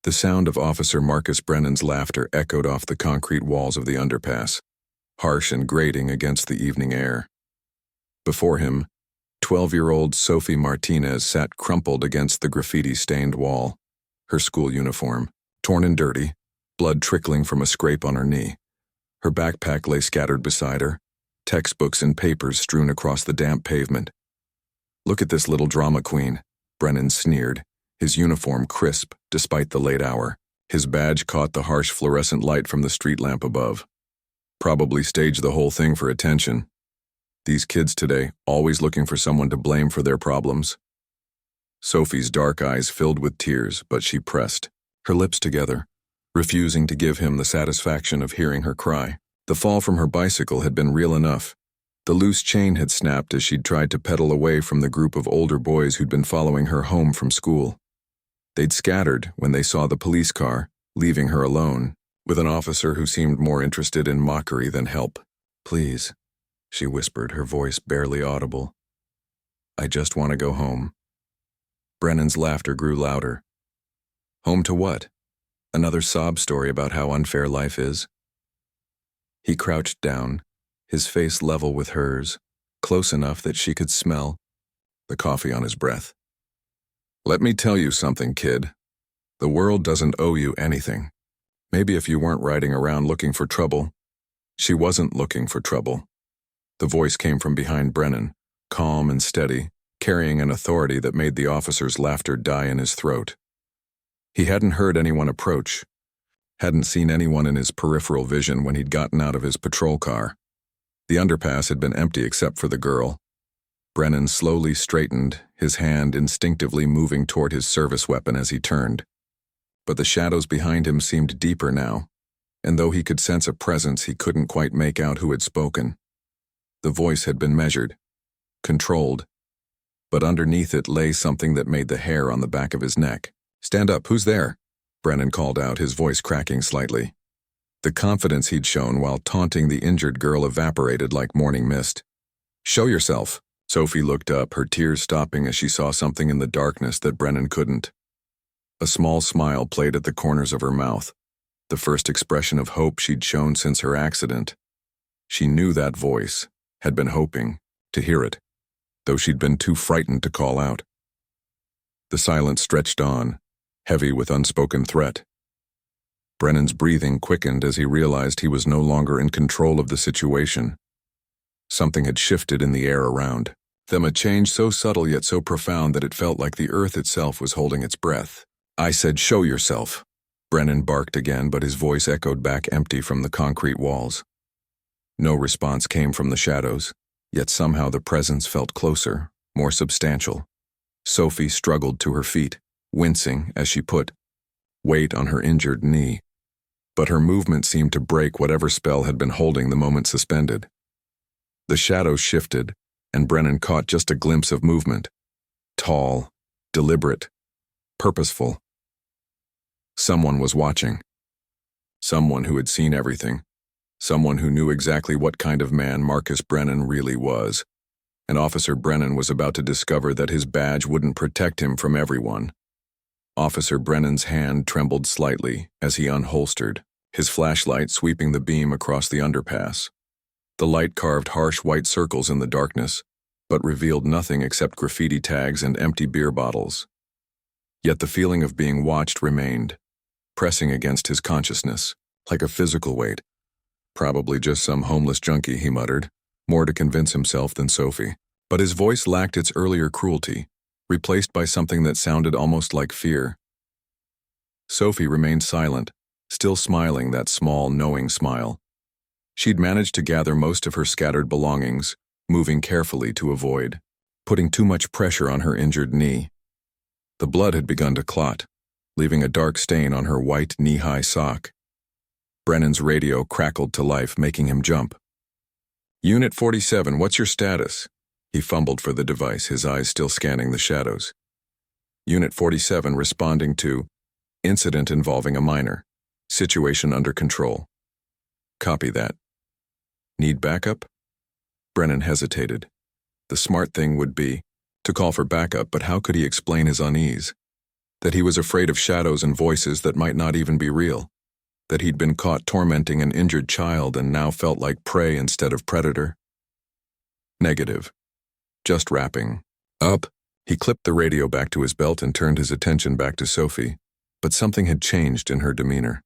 The sound of Officer Marcus Brennan's laughter echoed off the concrete walls of the underpass, harsh and grating against the evening air. Before him, 12-year-old Sophie Martinez sat crumpled against the graffiti-stained wall, her school uniform, torn and dirty, blood trickling from a scrape on her knee. Her backpack lay scattered beside her, textbooks and papers strewn across the damp pavement. "Look at this little drama queen," Brennan sneered, his uniform crisp despite the late hour. His badge caught the harsh fluorescent light from the street lamp above. Probably staged the whole thing for attention. These kids today, always looking for someone to blame for their problems. Sophie's dark eyes filled with tears, but she pressed her lips together, refusing to give him the satisfaction of hearing her cry. The fall from her bicycle had been real enough. The loose chain had snapped as she'd tried to pedal away from the group of older boys who'd been following her home from school. They'd scattered when they saw the police car, leaving her alone, with an officer who seemed more interested in mockery than help. "Please," she whispered, her voice barely audible. "I just want to go home." Brennan's laughter grew louder. Home to what? Another sob story about how unfair life is? He crouched down, his face level with hers, close enough that she could smell the coffee on his breath. "Let me tell you something, kid. The world doesn't owe you anything. Maybe if you weren't riding around looking for trouble." She wasn't looking for trouble. The voice came from behind Brennan, calm and steady, carrying an authority that made the officer's laughter die in his throat. He hadn't heard anyone approach, hadn't seen anyone in his peripheral vision when he'd gotten out of his patrol car. The underpass had been empty except for the girl. Brennan slowly straightened, his hand instinctively moving toward his service weapon as he turned. But the shadows behind him seemed deeper now, and though he could sense a presence, he couldn't quite make out who had spoken. The voice had been measured, controlled, but underneath it lay something that made the hair on the back of his neck. "Stand up, who's there?" Brennan called out, his voice cracking slightly. The confidence he'd shown while taunting the injured girl evaporated like morning mist. "Show yourself." Sophie looked up, her tears stopping as she saw something in the darkness that Brennan couldn't. A small smile played at the corners of her mouth, the first expression of hope she'd shown since her accident. She knew that voice, had been hoping to hear it, though she'd been too frightened to call out. The silence stretched on, heavy with unspoken threat. Brennan's breathing quickened as he realized he was no longer in control of the situation. Something had shifted in the air around them, a change so subtle yet so profound that it felt like the earth itself was holding its breath. "I said show yourself," Brennan barked again, but his voice echoed back empty from the concrete walls. No response came from the shadows, yet somehow the presence felt closer, more substantial. Sophie struggled to her feet, wincing as she put weight on her injured knee. But her movement seemed to break whatever spell had been holding the moment suspended. The shadows shifted, and Brennan caught just a glimpse of movement. Tall, deliberate, purposeful. Someone was watching. Someone who had seen everything. Someone who knew exactly what kind of man Marcus Brennan really was. And Officer Brennan was about to discover that his badge wouldn't protect him from everyone. Officer Brennan's hand trembled slightly as he unholstered, his flashlight sweeping the beam across the underpass. The light carved harsh white circles in the darkness, but revealed nothing except graffiti tags and empty beer bottles. Yet the feeling of being watched remained, pressing against his consciousness, like a physical weight. "Probably just some homeless junkie," he muttered, more to convince himself than Sophie. But his voice lacked its earlier cruelty, replaced by something that sounded almost like fear. Sophie remained silent, still smiling that small, knowing smile. She'd managed to gather most of her scattered belongings, moving carefully to avoid putting too much pressure on her injured knee. The blood had begun to clot, leaving a dark stain on her white knee-high sock. Brennan's radio crackled to life, making him jump. "Unit 47, what's your status?" He fumbled for the device, his eyes still scanning the shadows. Unit 47 responding to incident involving a minor. Situation under control. Copy that. Need backup? Brennan hesitated. The smart thing would be to call for backup, but how could he explain his unease? That he was afraid of shadows and voices that might not even be real. That he'd been caught tormenting an injured child and now felt like prey instead of predator. Negative. Just wrapping up. He clipped the radio back to his belt and turned his attention back to Sophie, but something had changed in her demeanor.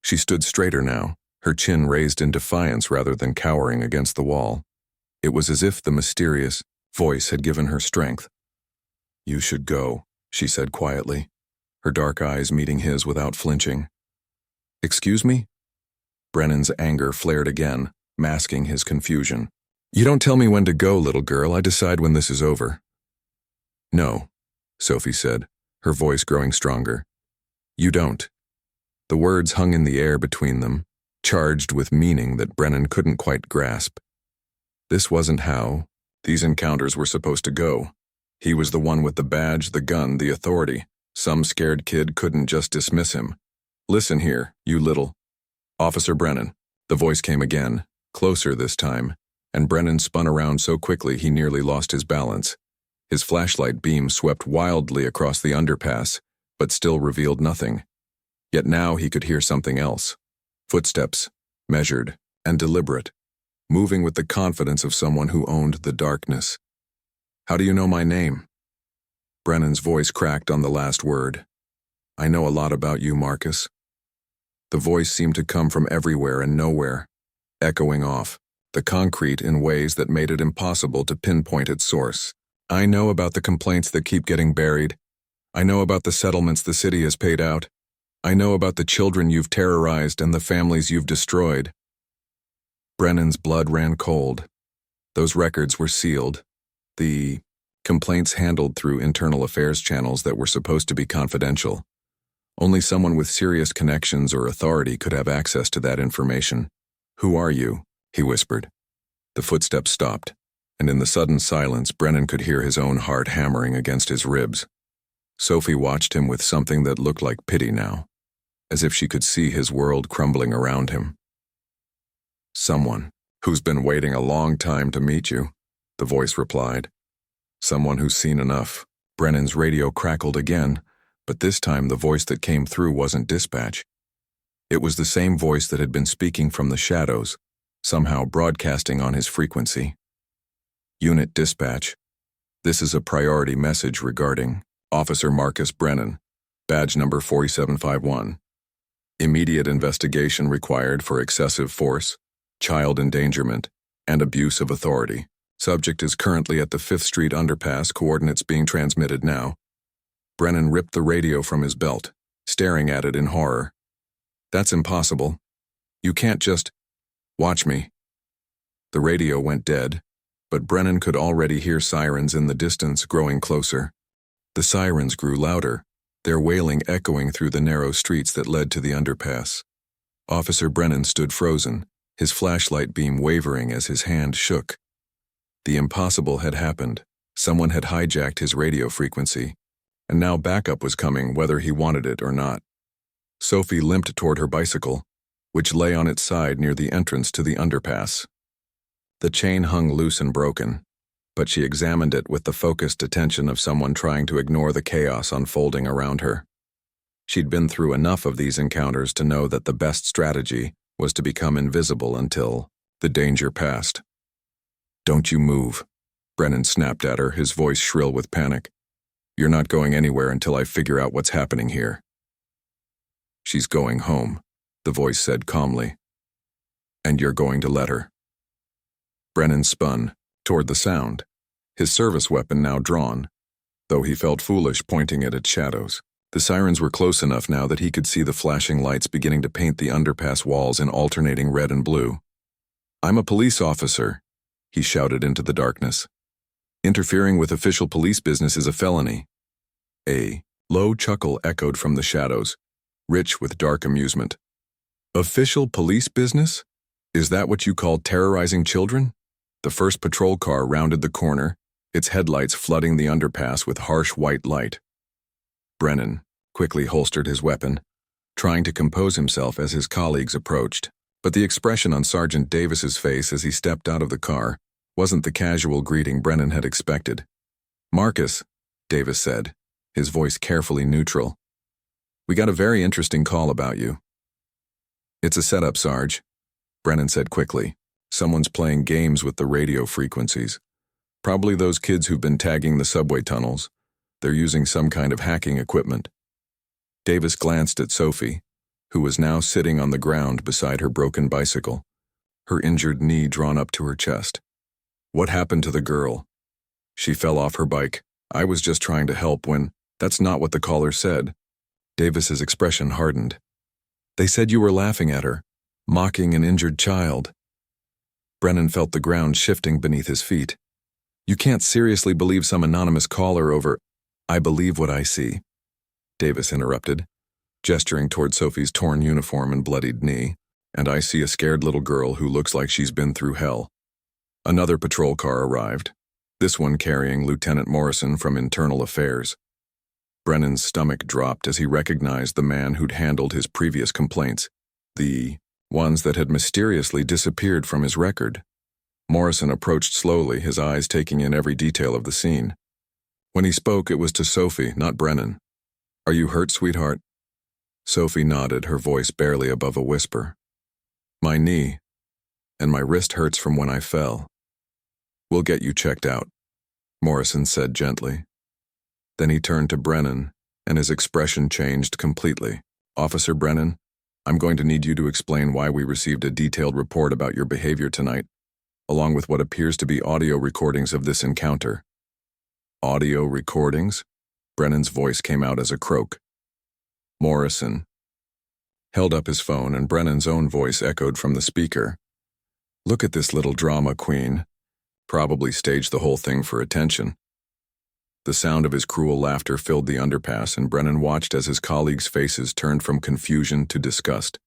She stood straighter now, her chin raised in defiance rather than cowering against the wall. It was as if the mysterious voice had given her strength. "You should go," she said quietly, her dark eyes meeting his without flinching. "Excuse me?" Brennan's anger flared again, masking his confusion. "You don't tell me when to go, little girl. I decide when this is over." "No," Sophie said, her voice growing stronger. "You don't." The words hung in the air between them, charged with meaning that Brennan couldn't quite grasp. This wasn't how these encounters were supposed to go. He was the one with the badge, the gun, the authority. Some scared kid couldn't just dismiss him. "Listen here, you little..." "Officer Brennan." The voice came again, closer this time, and Brennan spun around so quickly he nearly lost his balance. His flashlight beam swept wildly across the underpass, but still revealed nothing. Yet now he could hear something else. Footsteps, measured and deliberate, moving with the confidence of someone who owned the darkness. "How do you know my name?" Brennan's voice cracked on the last word. "I know a lot about you, Marcus." The voice seemed to come from everywhere and nowhere, echoing off the concrete in ways that made it impossible to pinpoint its source. "I know about the complaints that keep getting buried. I know about the settlements the city has paid out. I know about the children you've terrorized and the families you've destroyed." Brennan's blood ran cold. Those records were sealed. The complaints handled through internal affairs channels that were supposed to be confidential. Only someone with serious connections or authority could have access to that information. "Who are you?" he whispered. The footsteps stopped, and in the sudden silence, Brennan could hear his own heart hammering against his ribs. Sophie watched him with something that looked like pity now, as if she could see his world crumbling around him. "Someone who's been waiting a long time to meet you," the voice replied. "Someone who's seen enough." Brennan's radio crackled again, but this time the voice that came through wasn't dispatch. It was the same voice that had been speaking from the shadows, somehow broadcasting on his frequency. "Unit dispatch. This is a priority message regarding Officer Marcus Brennan, badge number 4751. Immediate investigation required for excessive force, child endangerment, and abuse of authority. Subject is currently at the 5th Street underpass, coordinates being transmitted now." Brennan ripped the radio from his belt, staring at it in horror. "That's impossible. You can't just... Watch me." The radio went dead, but Brennan could already hear sirens in the distance growing closer. The sirens grew louder, their wailing echoing through the narrow streets that led to the underpass. Officer Brennan stood frozen, his flashlight beam wavering as his hand shook. The impossible had happened. Someone had hijacked his radio frequency, and now backup was coming whether he wanted it or not. Sophie limped toward her bicycle, which lay on its side near the entrance to the underpass. The chain hung loose and broken, but she examined it with the focused attention of someone trying to ignore the chaos unfolding around her. She'd been through enough of these encounters to know that the best strategy was to become invisible until the danger passed. "Don't you move," Brennan snapped at her, his voice shrill with panic. "You're not going anywhere until I figure out what's happening here." "She's going home," the voice said calmly. "And you're going to let her." Brennan spun toward the sound, his service weapon now drawn, though he felt foolish pointing it at shadows. The sirens were close enough now that he could see the flashing lights beginning to paint the underpass walls in alternating red and blue. "I'm a police officer," he shouted into the darkness. "Interfering with official police business is a felony." A low chuckle echoed from the shadows, rich with dark amusement. "Official police business? Is that what you call terrorizing children?" The first patrol car rounded the corner, its headlights flooding the underpass with harsh white light. Brennan quickly holstered his weapon, trying to compose himself as his colleagues approached, but the expression on Sergeant Davis's face as he stepped out of the car wasn't the casual greeting Brennan had expected. "Marcus," Davis said, his voice carefully neutral. "We got a very interesting call about you." "It's a setup, Sarge," Brennan said quickly. "Someone's playing games with the radio frequencies. Probably those kids who've been tagging the subway tunnels. They're using some kind of hacking equipment." Davis glanced at Sophie, who was now sitting on the ground beside her broken bicycle, her injured knee drawn up to her chest. "What happened to the girl?" "She fell off her bike. I was just trying to help when—" "That's not what the caller said." Davis's expression hardened. "They said you were laughing at her, mocking an injured child." Brennan felt the ground shifting beneath his feet. "You can't seriously believe some anonymous caller over—" "I believe what I see," Davis interrupted, gesturing toward Sophie's torn uniform and bloodied knee. "And I see a scared little girl who looks like she's been through hell." Another patrol car arrived, this one carrying Lieutenant Morrison from Internal Affairs. Brennan's stomach dropped as he recognized the man who'd handled his previous complaints, the ones that had mysteriously disappeared from his record. Morrison approached slowly, his eyes taking in every detail of the scene. When he spoke, it was to Sophie, not Brennan. "Are you hurt, sweetheart?" Sophie nodded, her voice barely above a whisper. "My knee, and my wrist hurts from when I fell." "We'll get you checked out," Morrison said gently. Then he turned to Brennan, and his expression changed completely. "Officer Brennan, I'm going to need you to explain why we received a detailed report about your behavior tonight, along with what appears to be audio recordings of this encounter." "Audio recordings?" Brennan's voice came out as a croak. Morrison held up his phone, and Brennan's own voice echoed from the speaker. "Look at this little drama queen. Probably staged the whole thing for attention." The sound of his cruel laughter filled the underpass, and Brennan watched as his colleagues' faces turned from confusion to disgust.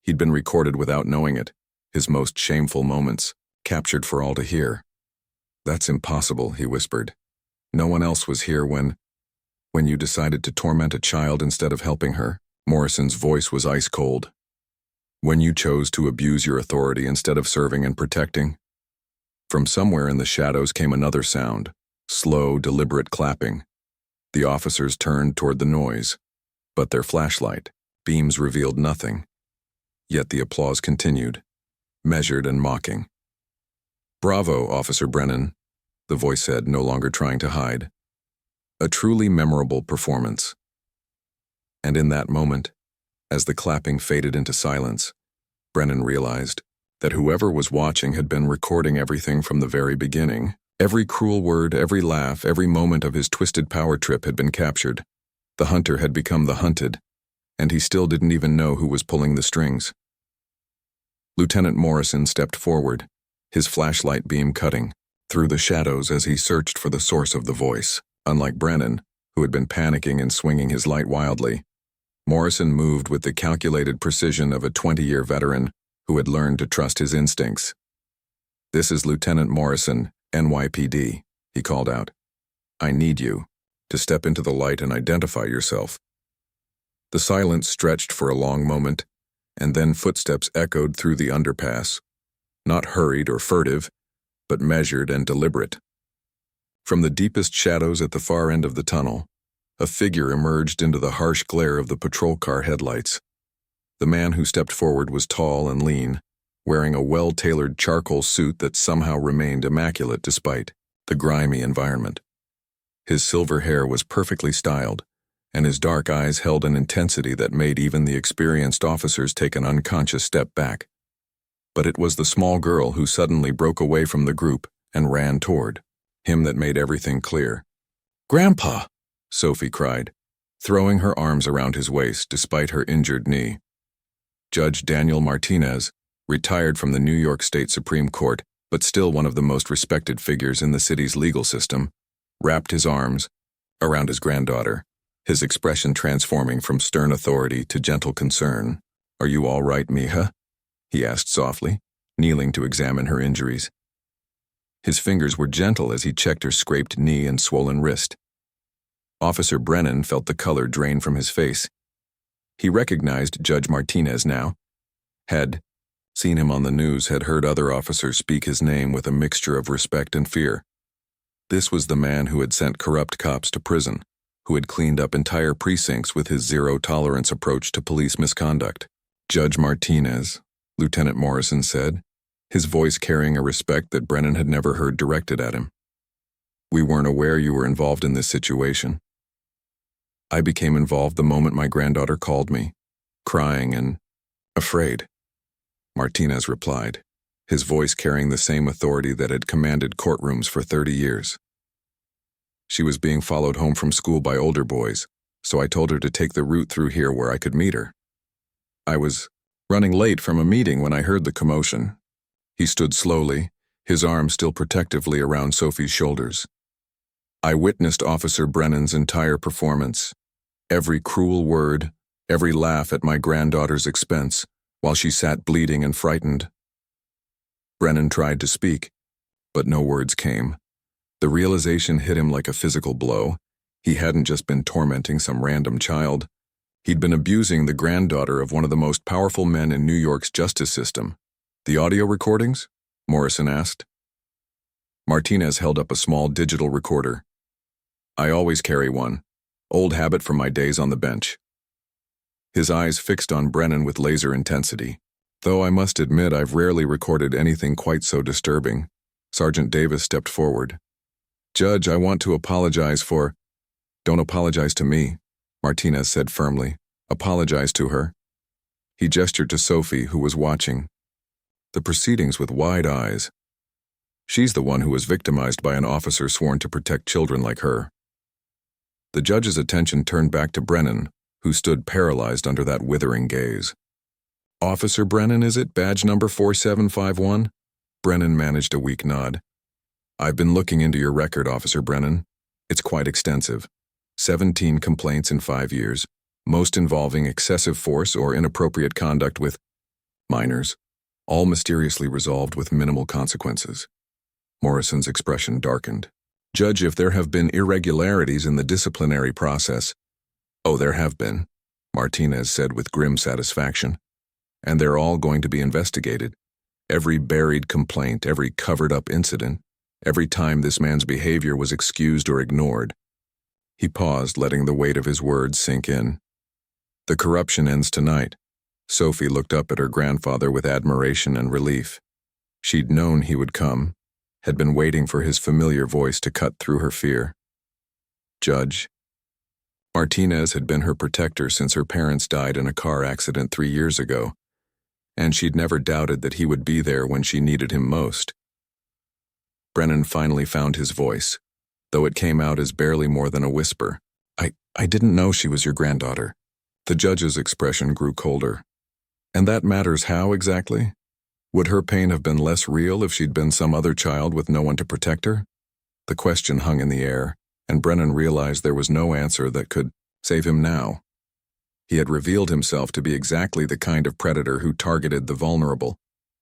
He'd been recorded without knowing it, his most shameful moments, captured for all to hear. "That's impossible," he whispered. "No one else was here when you decided to torment a child instead of helping her." Morrison's voice was ice cold. "When you chose to abuse your authority instead of serving and protecting." From somewhere in the shadows came another sound, slow, deliberate clapping. The officers turned toward the noise, but their flashlight beams revealed nothing. Yet the applause continued, measured and mocking. "Bravo, Officer Brennan," the voice said, no longer trying to hide. "A truly memorable performance." And in that moment, as the clapping faded into silence, Brennan realized that whoever was watching had been recording everything from the very beginning. Every cruel word, every laugh, every moment of his twisted power trip had been captured. The hunter had become the hunted, and he still didn't even know who was pulling the strings. Lieutenant Morrison stepped forward, his flashlight beam cutting through the shadows as he searched for the source of the voice. Unlike Brennan, who had been panicking and swinging his light wildly, Morrison moved with the calculated precision of a 20-year veteran who had learned to trust his instincts. "This is Lieutenant Morrison, NYPD," he called out. "I need you to step into the light and identify yourself." The silence stretched for a long moment, and then footsteps echoed through the underpass, not hurried or furtive, but measured and deliberate. From the deepest shadows at the far end of the tunnel, a figure emerged into the harsh glare of the patrol car headlights. The man who stepped forward was tall and lean, wearing a well-tailored charcoal suit that somehow remained immaculate despite the grimy environment. His silver hair was perfectly styled, and his dark eyes held an intensity that made even the experienced officers take an unconscious step back. But it was the small girl who suddenly broke away from the group and ran toward him that made everything clear. "Grandpa!" Sophie cried, throwing her arms around his waist despite her injured knee. Judge Daniel Martinez, retired from the New York State Supreme Court, but still one of the most respected figures in the city's legal system, wrapped his arms around his granddaughter, his expression transforming from stern authority to gentle concern. "Are you all right, Mija?" he asked softly, kneeling to examine her injuries. His fingers were gentle as he checked her scraped knee and swollen wrist. Officer Brennan felt the color drain from his face. He recognized Judge Martinez now, had seen him on the news, had heard other officers speak his name with a mixture of respect and fear. This was the man who had sent corrupt cops to prison, who had cleaned up entire precincts with his zero-tolerance approach to police misconduct. "Judge Martinez," Lieutenant Morrison said, his voice carrying a respect that Brennan had never heard directed at him. "We weren't aware you were involved in this situation." "I became involved the moment my granddaughter called me, crying and afraid," Martinez replied, his voice carrying the same authority that had commanded courtrooms for 30 years. "She was being followed home from school by older boys, so I told her to take the route through here where I could meet her. I was running late from a meeting when I heard the commotion." He stood slowly, his arm still protectively around Sophie's shoulders. "I witnessed Officer Brennan's entire performance, every cruel word, every laugh at my granddaughter's expense, while she sat bleeding and frightened." Brennan tried to speak, but no words came. The realization hit him like a physical blow. He hadn't just been tormenting some random child. He'd been abusing the granddaughter of one of the most powerful men in New York's justice system. "The audio recordings?" Morrison asked. Martinez held up a small digital recorder. "I always carry one. Old habit from my days on the bench." His eyes fixed on Brennan with laser intensity. "Though I must admit I've rarely recorded anything quite so disturbing." Sergeant Davis stepped forward. "Judge, I want to apologize for—" "Don't apologize to me," Martinez said firmly. "Apologize to her." He gestured to Sophie, who was watching the proceedings with wide eyes. "She's the one who was victimized by an officer sworn to protect children like her." The judge's attention turned back to Brennan, who stood paralyzed under that withering gaze. "Officer Brennan, is it? Badge number 4751? Brennan managed a weak nod. "I've been looking into your record, Officer Brennan. It's quite extensive. 17 complaints in 5 years, most involving excessive force or inappropriate conduct with minors, all mysteriously resolved with minimal consequences." Morrison's expression darkened. "Judge, if there have been irregularities in the disciplinary process—" "Oh, there have been," Martinez said with grim satisfaction. "And they're all going to be investigated. Every buried complaint, every covered-up incident, every time this man's behavior was excused or ignored." He paused, letting the weight of his words sink in. "The corruption ends tonight." Sophie looked up at her grandfather with admiration and relief. She'd known he would come, had been waiting for his familiar voice to cut through her fear. "Judge." Martinez had been her protector since her parents died in a car accident 3 years ago, and she'd never doubted that he would be there when she needed him most. Brennan finally found his voice, though it came out as barely more than a whisper. I didn't know she was your granddaughter." The judge's expression grew colder. "And that matters how, exactly? Would her pain have been less real if she'd been some other child with no one to protect her?" The question hung in the air, and Brennan realized there was no answer that could save him now. He had revealed himself to be exactly the kind of predator who targeted the vulnerable,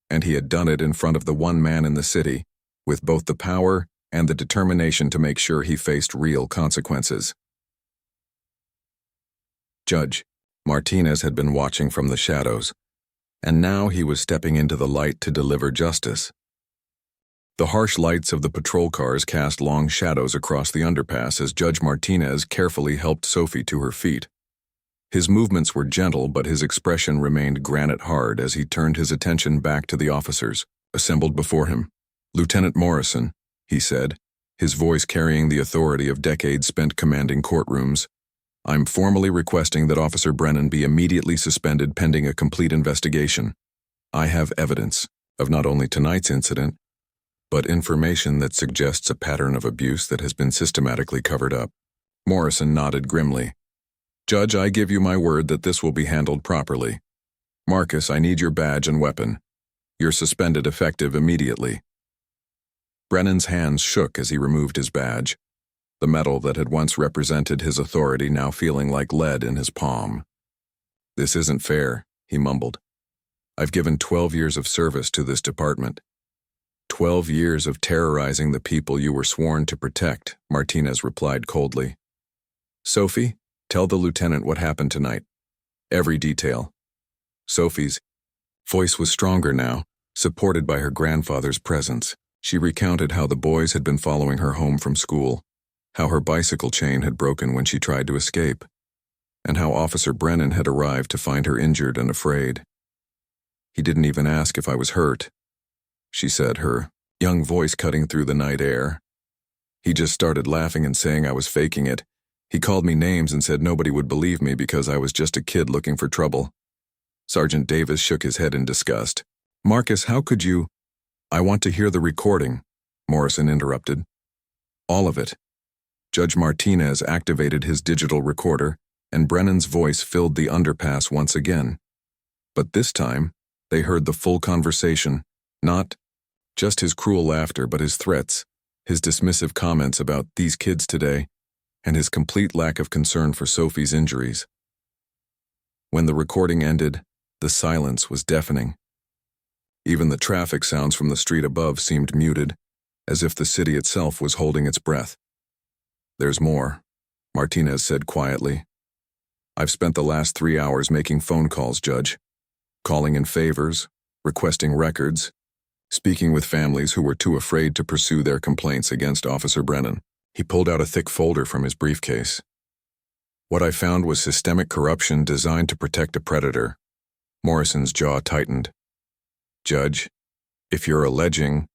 and he had done it in front of the one man in the city, with both the power and the determination to make sure he faced real consequences. Judge Martinez had been watching from the shadows, and now he was stepping into the light to deliver justice. The harsh lights of the patrol cars cast long shadows across the underpass as Judge Martinez carefully helped Sophie to her feet. His movements were gentle, but his expression remained granite hard as he turned his attention back to the officers assembled before him. "Lieutenant Morrison," he said, his voice carrying the authority of decades spent commanding courtrooms, "I'm formally requesting that Officer Brennan be immediately suspended pending a complete investigation. I have evidence of not only tonight's incident, but information that suggests a pattern of abuse that has been systematically covered up." Morrison nodded grimly. "Judge, I give you my word that this will be handled properly. Marcus, I need your badge and weapon. You're suspended effective immediately." Brennan's hands shook as he removed his badge, the metal that had once represented his authority now feeling like lead in his palm. "This isn't fair," he mumbled. "I've given 12 years of service to this department. 12 years of terrorizing the people you were sworn to protect," Martinez replied coldly. "Sophie, tell the lieutenant what happened tonight. Every detail." Sophie's voice was stronger now, supported by her grandfather's presence. She recounted how the boys had been following her home from school, how her bicycle chain had broken when she tried to escape, and how Officer Brennan had arrived to find her injured and afraid. "He didn't even ask if I was hurt," she said, her young voice cutting through the night air. "He just started laughing and saying I was faking it. He called me names and said nobody would believe me because I was just a kid looking for trouble." Sergeant Davis shook his head in disgust. "Marcus, how could you—" "I want to hear the recording," Morrison interrupted. "All of it." Judge Martinez activated his digital recorder, and Brennan's voice filled the underpass once again. But this time, they heard the full conversation, not just his cruel laughter, but his threats, his dismissive comments about these kids today, and his complete lack of concern for Sophie's injuries. When the recording ended, the silence was deafening. Even the traffic sounds from the street above seemed muted, as if the city itself was holding its breath. "There's more," Martinez said quietly. "I've spent the last 3 hours making phone calls, Judge. Calling in favors, requesting records, speaking with families who were too afraid to pursue their complaints against Officer Brennan." He pulled out a thick folder from his briefcase. "What I found was systemic corruption designed to protect a predator." Morrison's jaw tightened. "Judge, if you're alleging—"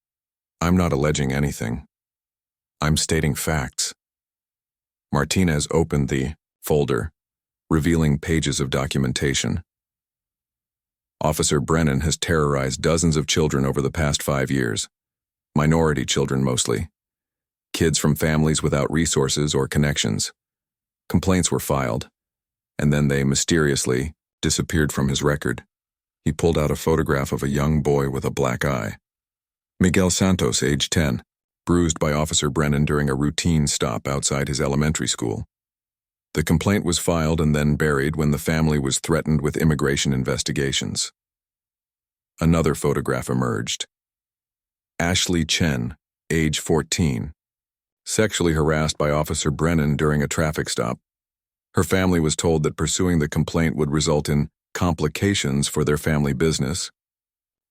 "I'm not alleging anything. I'm stating facts." Martinez opened the folder, revealing pages of documentation. "Officer Brennan has terrorized dozens of children over the past 5 years. Minority children mostly. Kids from families without resources or connections. Complaints were filed, and then they mysteriously disappeared from his record." He pulled out a photograph of a young boy with a black eye. Miguel Santos, age 10, bruised by Officer Brennan during a routine stop outside his elementary school. The complaint was filed and then buried when the family was threatened with immigration investigations. Another photograph emerged. Ashley Chen, age 14, sexually harassed by Officer Brennan during a traffic stop. Her family was told that pursuing the complaint would result in complications for their family business.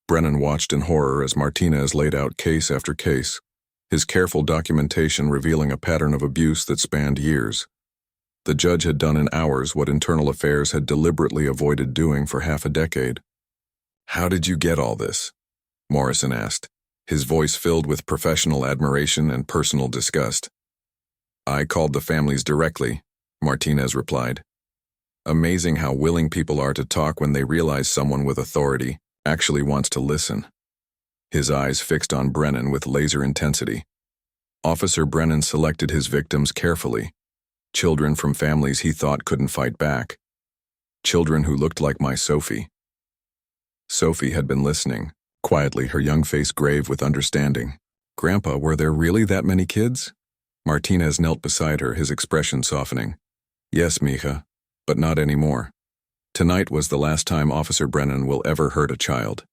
Brennan watched in horror as Martinez laid out case after case, his careful documentation revealing a pattern of abuse that spanned years. The judge had done in hours what Internal Affairs had deliberately avoided doing for half a decade. "How did you get all this?" Morrison asked, his voice filled with professional admiration and personal disgust. "I called the families directly," Martinez replied. "Amazing how willing people are to talk when they realize someone with authority actually wants to listen." His eyes fixed on Brennan with laser intensity. Officer Brennan selected his victims carefully. Children from families he thought couldn't fight back. Children who looked like my Sophie. Sophie had been listening, quietly, her young face grave with understanding. "Grandpa, were there really that many kids?" Martinez knelt beside her, his expression softening. "Yes, mija, but not anymore. Tonight was the last time Officer Brennan will ever hurt a child."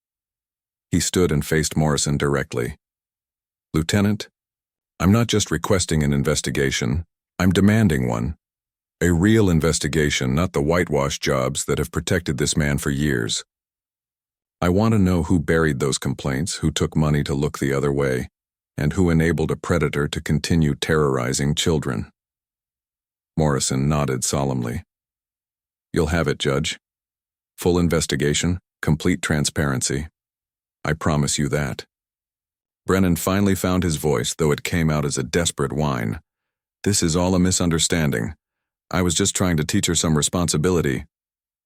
He stood and faced Morrison directly. "Lieutenant, I'm not just requesting an investigation, I'm demanding one. A real investigation, not the whitewash jobs that have protected this man for years. I want to know who buried those complaints, who took money to look the other way, and who enabled a predator to continue terrorizing children." Morrison nodded solemnly. "You'll have it, Judge. Full investigation, complete transparency. I promise you that." Brennan finally found his voice, though it came out as a desperate whine. "This is all a misunderstanding. I was just trying to teach her some responsibility."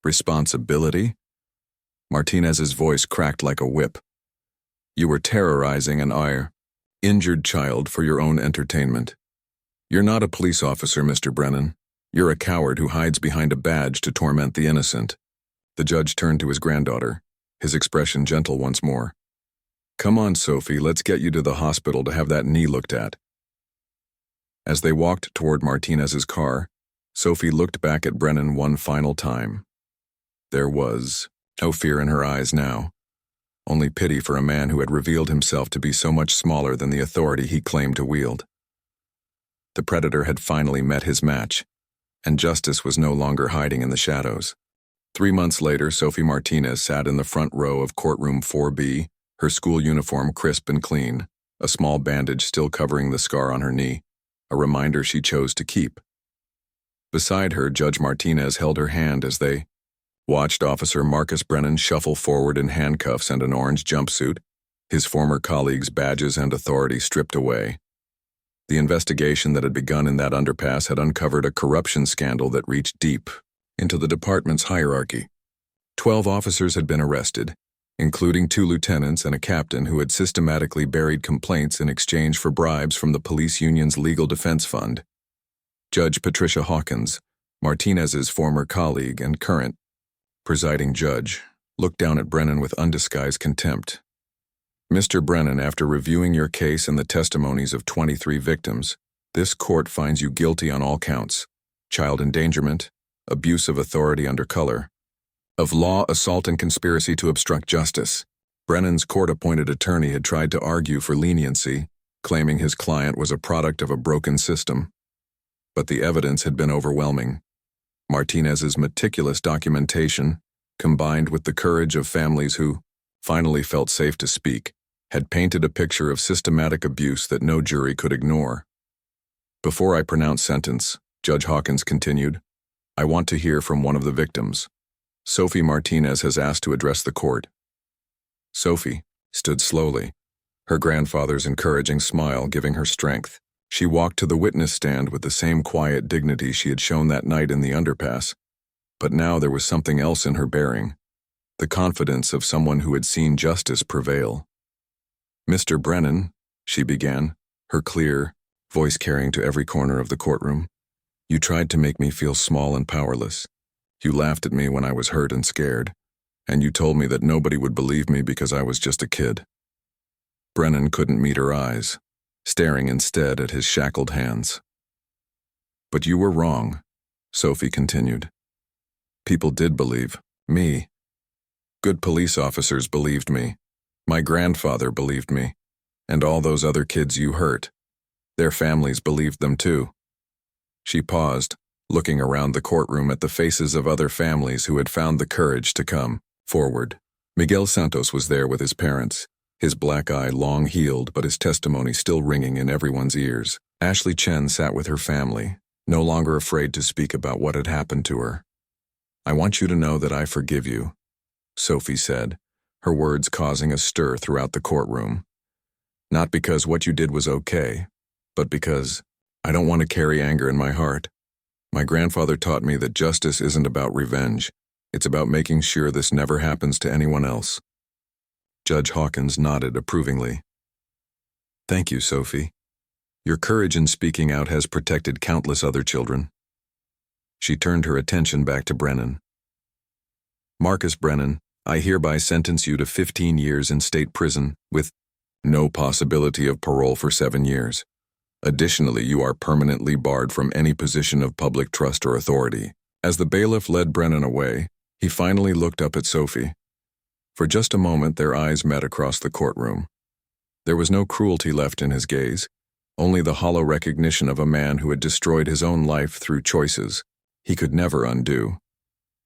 "Responsibility?" Martinez's voice cracked like a whip. "You were terrorizing an injured child for your own entertainment. You're not a police officer, Mr. Brennan. You're a coward who hides behind a badge to torment the innocent." The judge turned to his granddaughter, his expression gentle once more. "Come on, Sophie, let's get you to the hospital to have that knee looked at." As they walked toward Martinez's car, Sophie looked back at Brennan one final time. There was no fear in her eyes now, only pity for a man who had revealed himself to be so much smaller than the authority he claimed to wield. The predator had finally met his match, and justice was no longer hiding in the shadows. 3 months later, Sophie Martinez sat in the front row of courtroom 4B, her school uniform crisp and clean, a small bandage still covering the scar on her knee. a reminder she chose to keep. Beside her, Judge Martinez held her hand as they watched Officer Marcus Brennan shuffle forward in handcuffs and an orange jumpsuit, his former colleagues' badges and authority stripped away. The investigation that had begun in that underpass had uncovered a corruption scandal that reached deep into the department's hierarchy. 12 officers had been arrested, including 2 lieutenants and a captain who had systematically buried complaints in exchange for bribes from the police union's legal defense fund. Judge Patricia Hawkins, Martinez's former colleague and current presiding judge, looked down at Brennan with undisguised contempt. Mr. Brennan, after reviewing your case and the testimonies of 23 victims, this court finds you guilty on all counts: child endangerment, abuse of authority under color of law, assault, and conspiracy to obstruct justice. Brennan's court-appointed attorney had tried to argue for leniency, claiming his client was a product of a broken system. But the evidence had been overwhelming. Martinez's meticulous documentation, combined with the courage of families who finally felt safe to speak, had painted a picture of systematic abuse that no jury could ignore. Before I pronounce sentence, Judge Hawkins continued, I want to hear from one of the victims. Sophie Martinez has asked to address the court. Sophie stood slowly, her grandfather's encouraging smile giving her strength. She walked to the witness stand with the same quiet dignity she had shown that night in the underpass. But now there was something else in her bearing, the confidence of someone who had seen justice prevail. Mr. Brennan, she began, her clear voice carrying to every corner of the courtroom, you tried to make me feel small and powerless. You laughed at me when I was hurt and scared, and you told me that nobody would believe me because I was just a kid. Brennan couldn't meet her eyes, staring instead at his shackled hands. But you were wrong, Sophie continued. People did believe me. Good police officers believed me. My grandfather believed me. And all those other kids you hurt. Their families believed them too. She paused, looking around the courtroom at the faces of other families who had found the courage to come forward. Miguel Santos was there with his parents, his black eye long-healed but his testimony still ringing in everyone's ears. Ashley Chen sat with her family, no longer afraid to speak about what had happened to her. I want you to know that I forgive you, Sophie said, her words causing a stir throughout the courtroom. Not because what you did was okay, but because I don't want to carry anger in my heart. My grandfather taught me that justice isn't about revenge. It's about making sure this never happens to anyone else. Judge Hawkins nodded approvingly. Thank you, Sophie. Your courage in speaking out has protected countless other children. She turned her attention back to Brennan. Marcus Brennan, I hereby sentence you to 15 years in state prison with no possibility of parole for 7 years. Additionally, you are permanently barred from any position of public trust or authority. As the bailiff led Brennan away, he finally looked up at Sophie. For just a moment, their eyes met across the courtroom. There was no cruelty left in his gaze, only the hollow recognition of a man who had destroyed his own life through choices he could never undo.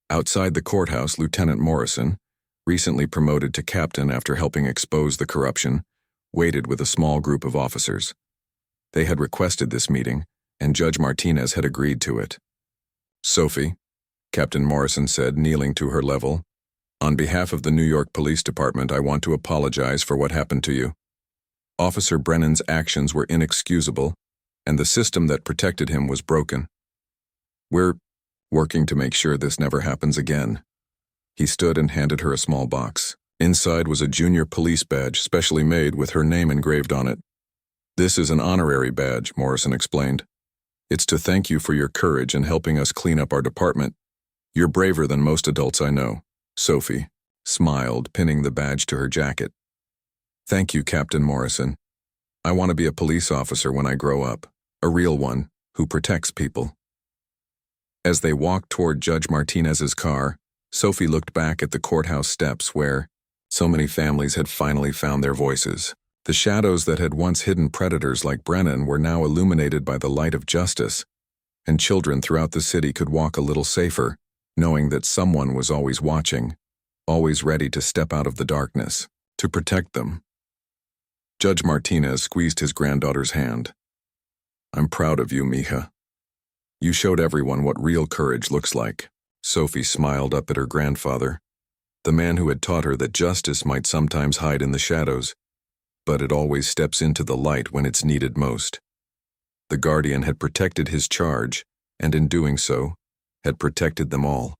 Outside the courthouse, Lieutenant Morrison, recently promoted to captain after helping expose the corruption, waited with a small group of officers. They had requested this meeting, and Judge Martinez had agreed to it. Sophie, Captain Morrison said, kneeling to her level, on behalf of the New York Police Department, I want to apologize for what happened to you. Officer Brennan's actions were inexcusable, and the system that protected him was broken. We're working to make sure this never happens again. He stood and handed her a small box. Inside was a junior police badge specially made with her name engraved on it. This is an honorary badge, Morrison explained. It's to thank you for your courage in helping us clean up our department. You're braver than most adults I know. Sophie smiled, pinning the badge to her jacket. Thank you, Captain Morrison. I want to be a police officer when I grow up, a real one, who protects people. As they walked toward Judge Martinez's car, Sophie looked back at the courthouse steps where so many families had finally found their voices. The shadows that had once hidden predators like Brennan were now illuminated by the light of justice, and children throughout the city could walk a little safer, knowing that someone was always watching, always ready to step out of the darkness, to protect them. Judge Martinez squeezed his granddaughter's hand. I'm proud of you, Mija. You showed everyone what real courage looks like. Sophie smiled up at her grandfather, the man who had taught her that justice might sometimes hide in the shadows, but it always steps into the light when it's needed most. The guardian had protected his charge, and in doing so, had protected them all.